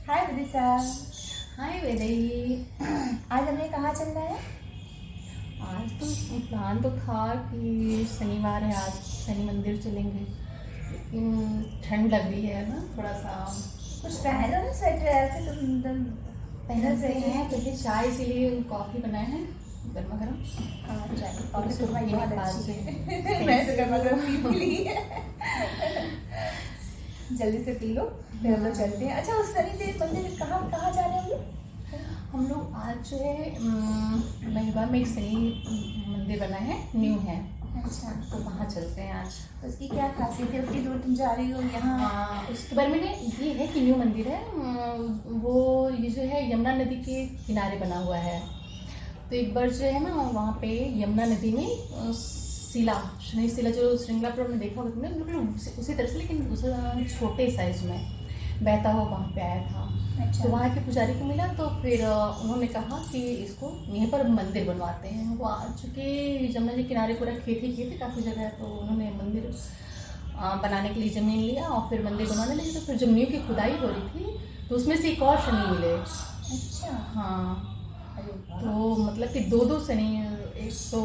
हाय विदिशा। हाय वेदई। आज हमें कहाँ चलना है? आज तो प्लान तो था कि शनिवार है, आज शनि मंदिर चलेंगे, लेकिन ठंड लग रही है ना थोड़ा सा। कुछ पहनो ना, स्वेटर ऐसे तुम पहनते हैं पहले चाय, इसीलिए कॉफ़ी बनाए हैं गर्मा गर्म। हाँ चाय और कॉफी इसको तो भाई पीने बहुत के बाद अच्छी से है। मैं तो गर्मा गर्म पी ली है। जल्दी से पी लो फिर हम लोग चलते हैं। अच्छा, उस शनिदेव मंदिर कहाँ कहाँ जा रहे हैं हम लोग आज जो है महिवा में एक शनि मंदिर बना है, न्यू है, अच्छा, तो वहाँ चलते हैं आज। तो उसकी क्या खासियत है? उतनी दूर तुम जा रही हो यहाँ? उसके बारे में ये है कि न्यू मंदिर है, वो ये जो है यमुना नदी के किनारे बना हुआ है। तो एक बार जो है ना वहाँ पे यमुना नदी में शिला, शनि शिला जो श्रृंगारपुर में देखा होगा तुमने, बिल्कुल उसी तरह से, लेकिन उस छोटे साइज में बहता हुआ वहाँ पे आया था। अच्छा। तो वहाँ के पुजारी को मिला, तो फिर उन्होंने कहा कि इसको यहीं पर मंदिर बनवाते हैं। वो चूँकि जमुना जी किनारे पूरा खेत ही खेत है काफ़ी जगह, तो उन्होंने मंदिर बनाने के लिए ज़मीन लिया और फिर मंदिर बनवाने लगे। तो फिर जब न्यू की खुदाई हो रही थी तो उसमें से एक और शनि मिले। अच्छा। हाँ, अरे वाह। तो मतलब कि दो दो शनि, एक तो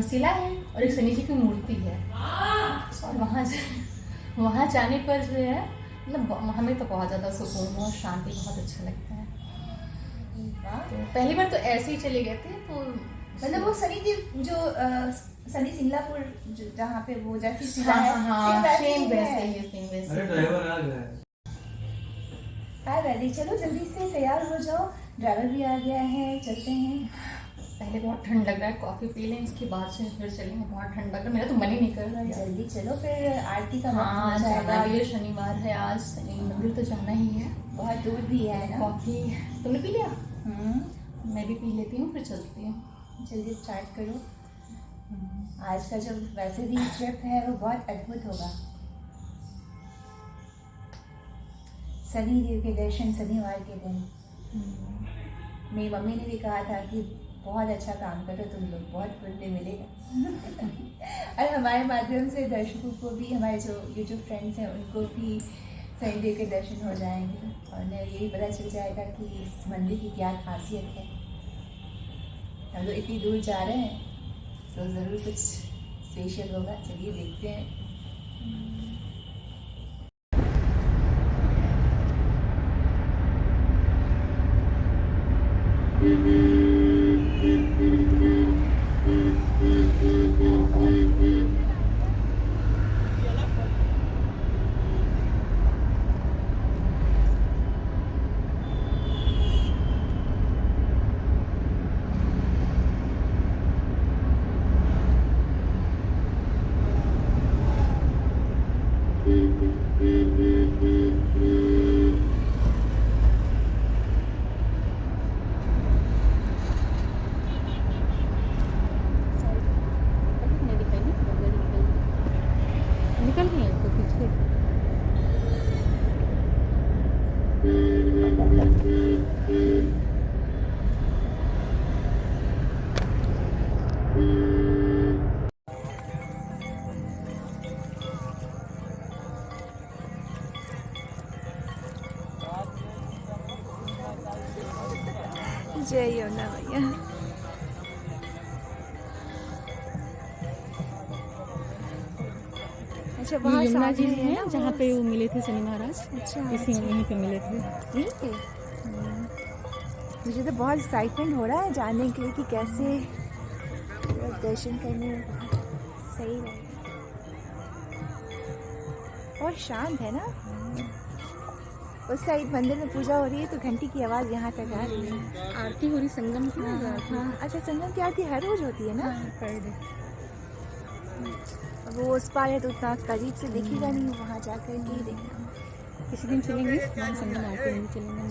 शिला है और एक शनि जी की मूर्ति है। और वहाँ जाने पर जो है मतलब हमें तो बहुत ज़्यादा सुकून और शांति, बहुत अच्छा लगता है। तो पहली बार तो ऐसे ही चले गए थे, तो मतलब वो शनिदेव जो शनि सिंगलापुर जहाँ पे वो जैसी शिला हाँ है, हाँ सेम वैसे है। ही, सेम वैसे। अरे ड्राइवर आ गया है। हाय वैदी, चलो जल्दी से तैयार हो जाओ, ड्राइवर भी आ गया है, चलते हैं। पहले बहुत ठंड लग रहा है, कॉफ़ी पी लें, इसके बाद से फिर चलेंगे। बहुत ठंड लग रहा है, मेरा तो मन ही नहीं कर रहा है। जल्दी चलो, फिर आरती का वक्त हाँ हो जाना जाएगा। भी है, शनिवार है आज, शनि मंदिर तो जाना ही है। बहुत दूर भी है ना। कॉफ़ी तुमने पी लिया? हम्म, मैं भी पी लेती हूँ, फिर चलती हूँ। जल्दी स्टार्ट करो। आज का जो वैसे भी ट्रिप है वो बहुत अद्भुत होगा। शनि देव के दर्शन शनिवार के दिन। मेरी मम्मी ने भी कहा था कि बहुत अच्छा काम करो तुम लोग, बहुत पुण्य मिलेगा। और हमारे माध्यम से दर्शकों को भी, हमारे जो यूट्यूब फ्रेंड्स हैं उनको भी शनिदेव के दर्शन हो जाएंगे और उन्हें ये भी पता चल जाएगा कि इस मंदिर की क्या खासियत है। हम लोग इतनी दूर जा रहे हैं तो ज़रूर कुछ स्पेशल होगा। चलिए देखते हैं। निकल गए तो पीछे। जय यमुना मैया। अच्छा, ये वहाँ यमुना जी सामने है ना हैं जहाँ वो। पे वो मिले थे शनि महाराज। अच्छा, इसी यहीं पे मिले थे। यहीं पे। मुझे तो बहुत एक्साइटमेंट हो रहा है जानने के लिए कि कैसे दर्शन करने में बहुत सही रहेगा। और शांत है ना। उस साइड मंदिर में पूजा हो रही है तो घंटी की आवाज़ यहाँ तक आ रही है। आरती हो रही संगम की। हाँ हाँ। अच्छा, संगम की आरती हर रोज होती है ना? Per day. अब वो उस पार है तो उतना करीब से दिखेगा नहीं, वहाँ जा कर के ही देखना। किसी दिन चलेंगे वहाँ संगम आरती में चलेंगे।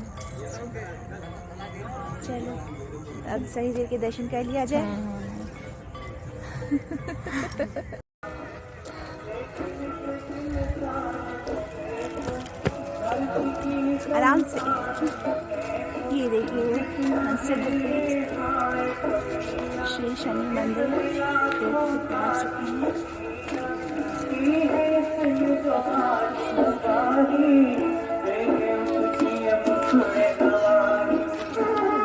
चलो अब सही देर के दर्शन कर लिया जाए। हाँ। आराम से। ये देखिए श्री शनि मंदिर देख सकते हैं।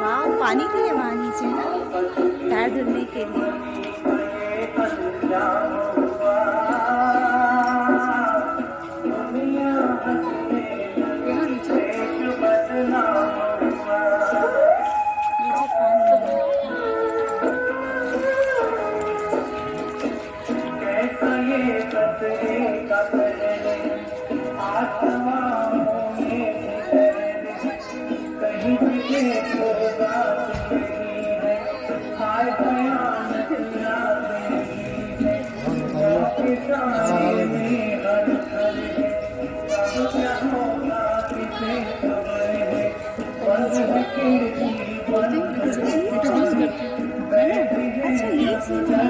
वाह, पानी भी है वहाँ नीचे ना, पैर धुलने के लिए। यहाँ नीचे पानी अच्छा ये सीन है।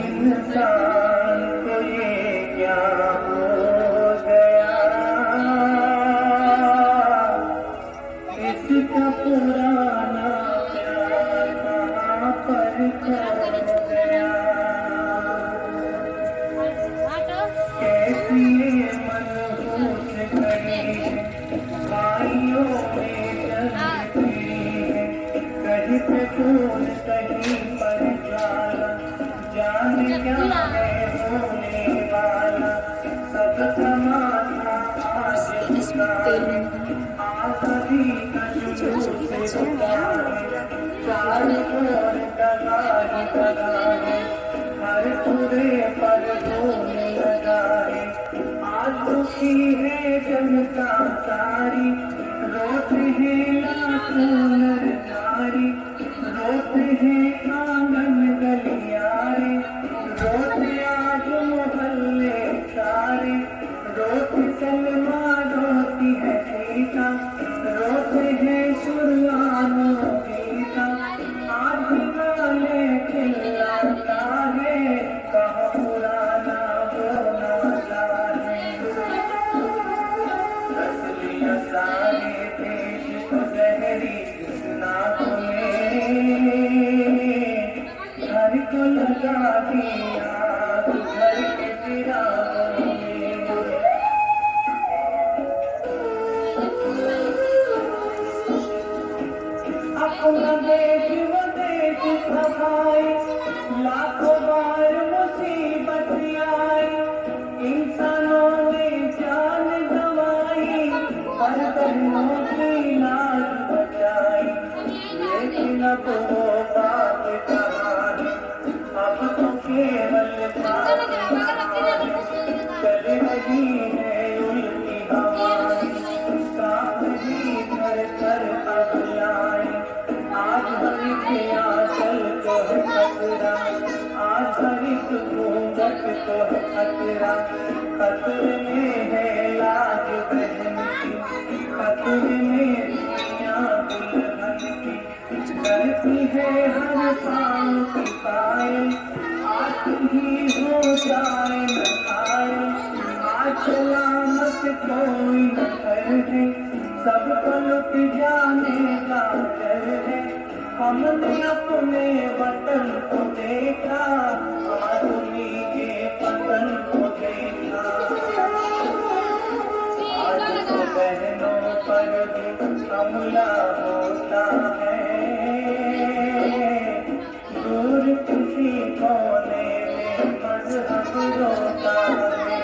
इंसान को ये क्या हो गया, इसका पुराना प्यार कहाँ पर खो गया। कैसी ये मनहूस घड़ी बाइयों में चलती है, कहीं पे फूल कहीं पर ज्वाला, जाने क्या है होने वाला। सब समाना आज आखिरी का जुलूस चारों ओर दगाई दगाई, हर पूरे पर धूम लगाए। आज दुखी है जनता सारी, रोते हैं लाखों नर नारी, रोते हैं आंगन गलियारे, रोते आज मोहल्ले सारे, रोते सलमा रोती है सीता, रोते हैं सुरवानो गीता। आज गाले खिलाता है कहाँ पुराना वो नाता है। असलियत सारे देश को गहरी नाकों में, घर को लगा दिया घर के चिरागों में। अपना देश वो देश सहाय, लाखों बार मुसीबत आई, इंसानों ने जान गंवाई, पर बहनों की लाज बचाई। लेकिन अब वो बात कहाँ है, अब तो केवल चल रही है उल्टी हवाएं, कांप रही कर कर अब लाए। आज हर एक आंचल को है खतरा, आज हर एक घूंघट को है खतरा। खतरे में है लाज बहन की, खतरे में दुनिया दुल्हन की, डरती है हर पाँव की पायल, आज ही हो जाए न घायल। आज सलामत कोई न है, सबको लुट जाने का डर है। हमने अपने वतन को देखा, आदमी के पतन को देखा। आज तो बहनों पर भी हमला होता है, दूर किसी कोने में मजहब रोता है।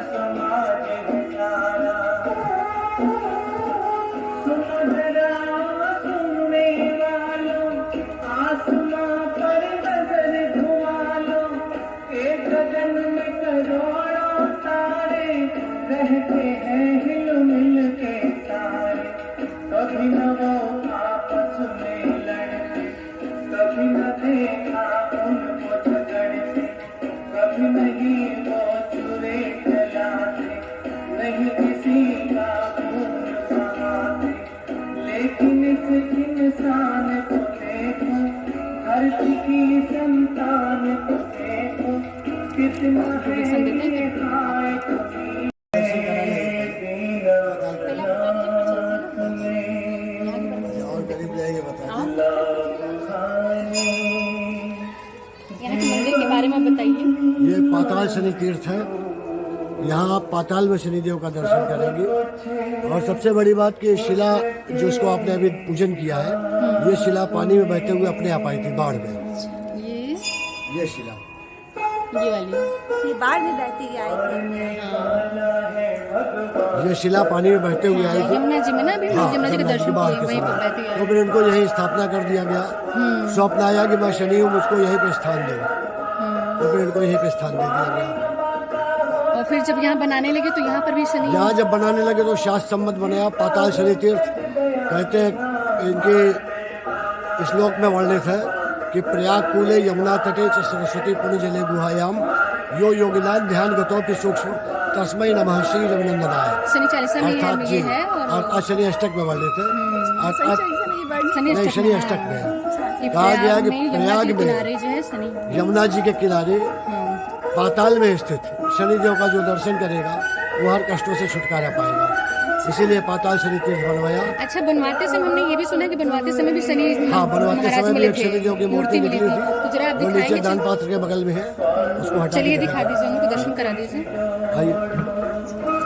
समाज है सारा, सुन जरा कभी न वो आपस में लड़ते, कभी न देखा उनको झगड़ते, कभी नहीं वो चुरे चलाते, नहीं किसी का खून बहाते। लेकिन इस इंसान को देखो, धरती की संतान को देखो, कितना है लायक और करीब जाएंगे बता यहाँ के मंदिर के बारे में बताइए। ये पाताल शनि तीर्थ है। यहाँ आप पाताल में शनिदेव का दर्शन करेंगे। और सबसे बड़ी बात कि शिला जो इसको आपने अभी पूजन किया है, ये शिला पानी में बहते हुए अपने आप आई थी बाढ़ में। ये शिला ये वाली ये बाढ़ में बहती आई थी। ये शिला पानी में बहते हुए आई थी। यमुना जी में ना, अभी यमुना जी के जमुना दर्शन बाढ़ किए, के वहीं पर समय। बहती है। तो फिर इनको यही स्थापना कर दिया गया। स्वप्न आया कि मैं शनि हूँ, मुझको यहीं पे स्थान दो। तो फिर इनको यहीं पे स्थान दे दिया गया। और फिर जब यहाँ बनाने लगे तो यहाँ पर भी शनि यहाँ जब बनाने लगे तो शास्त्र सम्मत बनाया पाताल शनि तीर्थ। कहते हैं इनके श्लोक में वर्णित है कि प्रयाग कूले यमुना तटे च सरस्वती पुण्य जले गुहायाम यो योगिनाथ ध्यान गतोपि सूक्ष्म तस्मै नमः श्री रघुनंदनाय। शनि चालीसा में अर्थात ये है। और अर्थात शनि अष्टक में वर्णित है। शनि नहीं, शनि अष्टक में है। कहा गया कि प्रयाग में किनारे जो है शनि, यमुना जी के किनारे पाताल में स्थित शनिदेव का जो दर्शन करेगा वो हर कष्टों से छुटकारा पाएगा। इसीलिए पाताल शनि तीर्थ बनवाया। अच्छा, बनवाते समय हमने ये भी सुना कि बनवाते समय भी शनि हाँ, बनवाते महाराज समय भी मिले एक थे, शनिदेव की मूर्ति मिली निकली थी। थी। तो जरा आप वो नीचे दिखाएंगे। दान पात्र के बगल में है, उसको हटा चलिए के दिखा दीजिए, उनको दर्शन करा दीजिए। आइए।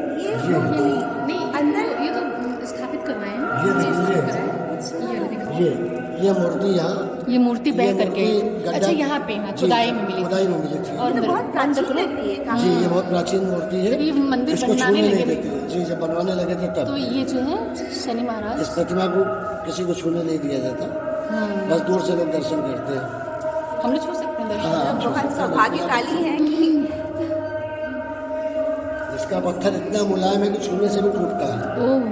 नहीं, अंदर ये तो स्थापित करवाए हैं। ये मूर्ति यहाँ ये मूर्ति बह करके, गड्ढा- अच्छा यहाँ पे हाँ, जी, खुदाई में मिली खुदाई में मिली थी। और तो बहुत प्राचीन लगती है। जी, ये बहुत प्राचीन मूर्ति है। जब ये मंदिर इसको बनाने छूने नहीं लगे देते। जी, जब बनवाने लगे थे तो तब ये जो है शनि इस महाराज प्रतिमा को किसी को छूने नहीं दिया जाता। बस दूर से लोग दर्शन करते हैं। हम लोग छू सकते हैं दर्शन। हाँ, बहुत सौभाग्यशाली है कि इसका पत्थर इतना मुलायम है कि छूने से भी टूटता है। ओह,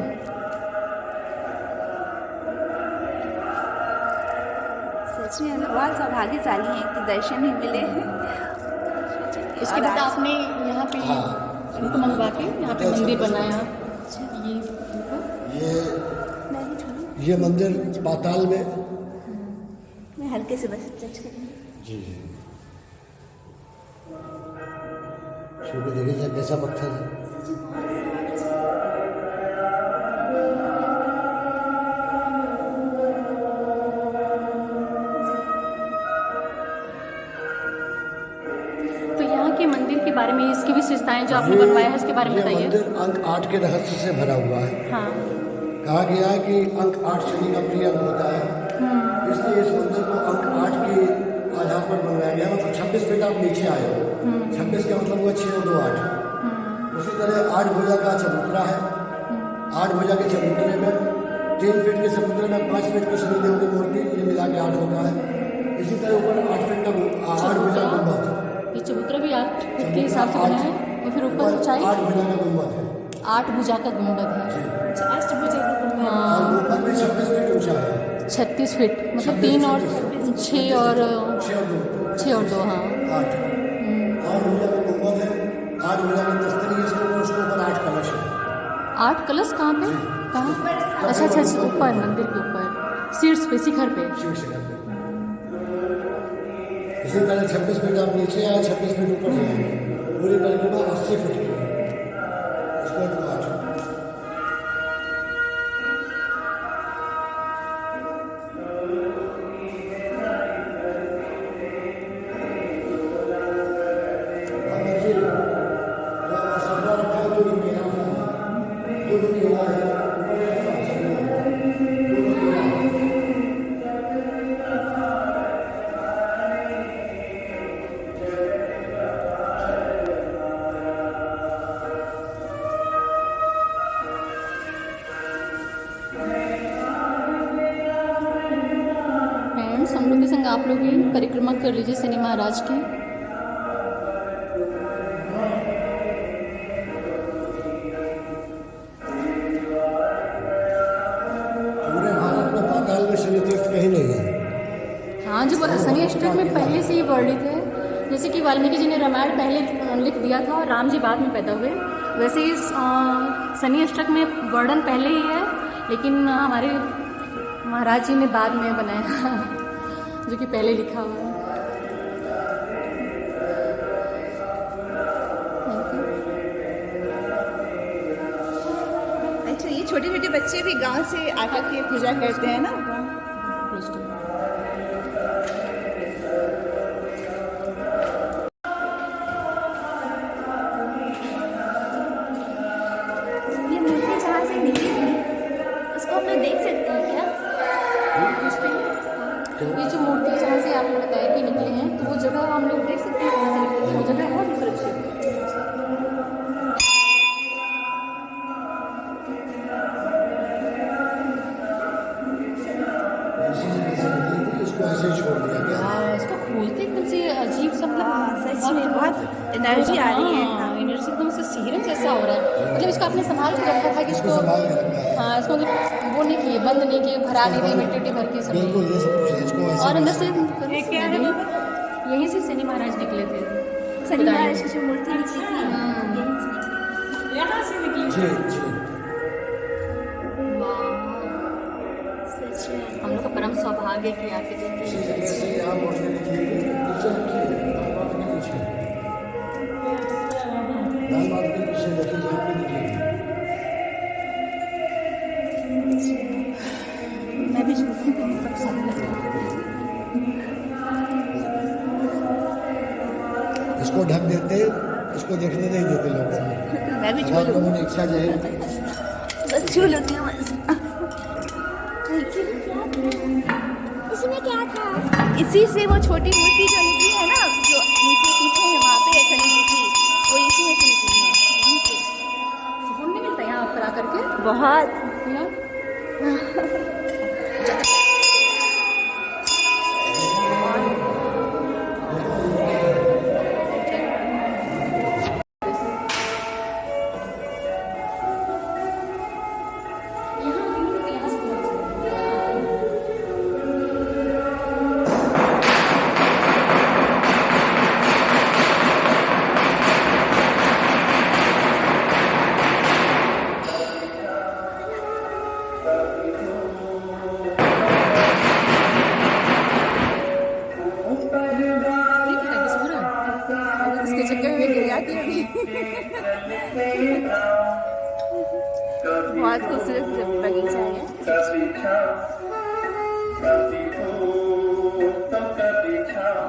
सच में हम लोग बहुत सौभाग्यशाली हैं कि दर्शन ही मिले। इसके बाद आपने यहाँ पे इनको मंगवा के यहाँ पे मंदिर बनाया। ये मंदिर पाताल में। मैं हल्के से बस टच करूँगी। जी जी, छू के देखिए कैसा पत्थर है। तो यहाँ के मंदिर के बारे में, इसकी विशेषताएं जो आपने बनवाया है उसके बारे में ये बताइए। मंदिर अंक 8 के रहस्य से भरा हुआ है। हाँ, कहा गया है कि अंक 8 शनि का प्रिय अंक होता है, इसलिए इस मंदिर को अंक 8 के आधार पर बनवाया गया। मतलब 26 फीट आप नीचे आए हो, 26 का मतलब हुआ 6 और 2 8। उसी तरह 8 भुजा का चबूतरा है। 8 भुजा के चबूतरे में 3 फीट के चबूतरे में 5 फीट की शनिदेव की मूर्ति, ये मिला के 8 होता है। इसी तरह ऊपर 8 फीट का 8 भुजा गुंबद। ये चबूतरा भी 8 फीट के हिसाब से बना है और फिर ऊपर ऊंचाई 8 भुजा का गुंबद है। 8 भुजा का गुंबद है। अष्टभुजा का गुंबद। और हाँ, गुंबद भी 26 फीट ऊंचा है। 36 फीट, मतलब 3 और 6 और 6 और 2 हाँ। 8 और भुजा का गुंबद है। 8 भुजा की तस्तरी है, इसके ऊपर उसके ऊपर 8 कलश है। 8 कलश कहाँ पे? कहाँ? अच्छा, ऊपर मंदिर के ऊपर शीर्ष पे, शिखर पे। शिव शिखर पे। इसी तरह 26 फीट आप नीचे आए, 26 फीट ऊपर जाएंगे। पूरी परिक्रमा 80 फीट की है। इसको तो 8 फ्रेंड्स, हम लोग के संग आप लोग भी परिक्रमा कर लीजिए शनि महाराज की। पूरे भारत में पाताल में शनि तीर्थ कहीं नहीं है। हाँ, जो शनि अष्टक में पहले से ही वर्णित है, जैसे कि वाल्मीकि जी ने रामायण पहले लिख दिया था और राम जी बाद में पैदा हुए, वैसे ही शनि अष्टक में वर्णन पहले ही है, लेकिन हमारे महाराज जी ने बाद में बनाया जो कि पहले लिखा हुआ है। अच्छा, ये छोटे छोटे बच्चे भी गांव से आकर के पूजा करते हैं ना? ये मूर्ति जहाँ से निकली थी उसको हम लोग देख सकते हैं क्या? ये जो मूर्ति जहाँ से आपने बताया कि निकले हैं, तो वो जगह हम लोग देख सकते हैं कहाँ से निकले थे। वो जगह बहुत ही सुरक्षित है। इसको ऐसे ही छोड़ दिया गया। इसको खोलते एकदम से अजीब सा, सच में बहुत एनर्जी आ रही है। हाँ, एनर्जी एकदम से सीरन जैसा हो रहा है। मतलब इसको आपने संभाल के रखा था कि इसको, संभाल के रखा है। हाँ, इसको मतलब वो नहीं किए, बंद नहीं किए, भरा नहीं दिए मिट्टी भर के सब। बिल्कुल, ये सब कुछ है। इसको ऐसे और अंदर से क्या है? यहीं से शनि महाराज निकले थे। शनि महाराज की जो मूर्ति निकली थी यहीं से निकली। जी जी। सच में हम लोग का परम सौभाग्य की आके देखिए। जैसे यहाँ मोड़ने निकली नीचे रखिए, दाल बात के पीछे, दाल बात के पीछे देखिए जहाँ पे निकली। मैं भी झूठी हूँ सब सब इसको ढक देते, इसको देखने नहीं देते लोग। मैं भी अब झूठ आप लोगों ने इच्छा जाहिर की। बस झूल होती हूँ बस। इसमें क्या था? इसी से वो छोटी मूर्ति जो निकली है ना, जो नीचे पीछे है वहाँ पे शनि जी की, वो इसी में से निकली है। यहीं से। सुकून नहीं मिलता यहाँ पर आकर के? बहुत। इसके चक्कर में गिर जाती है बहुत खूबसूरत बगीचा है। कभी फूल तो कभी छाँव।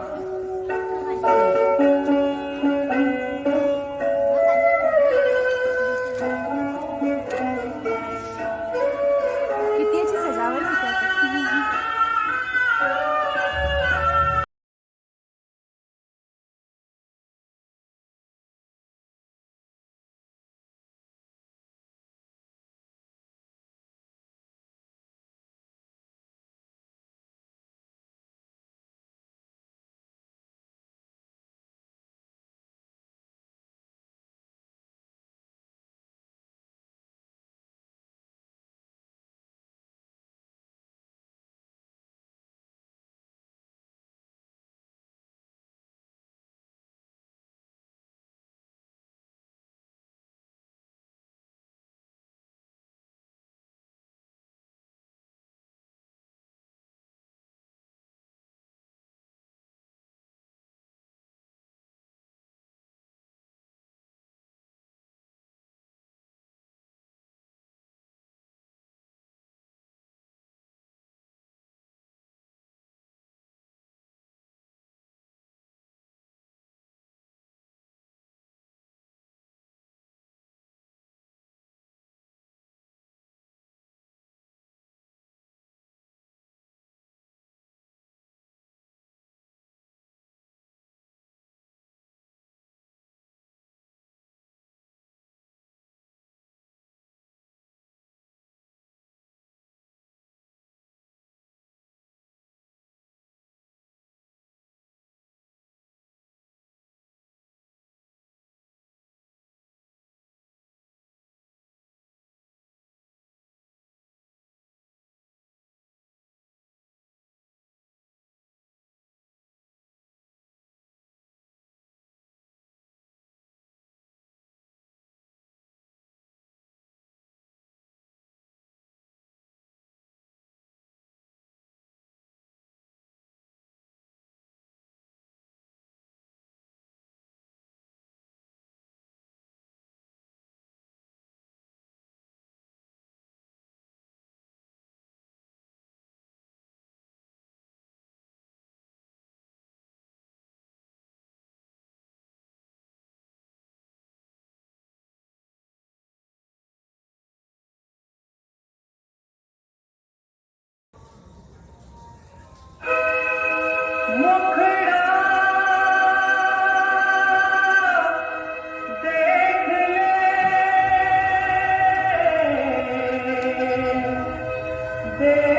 मुखड़ा देख ले, देख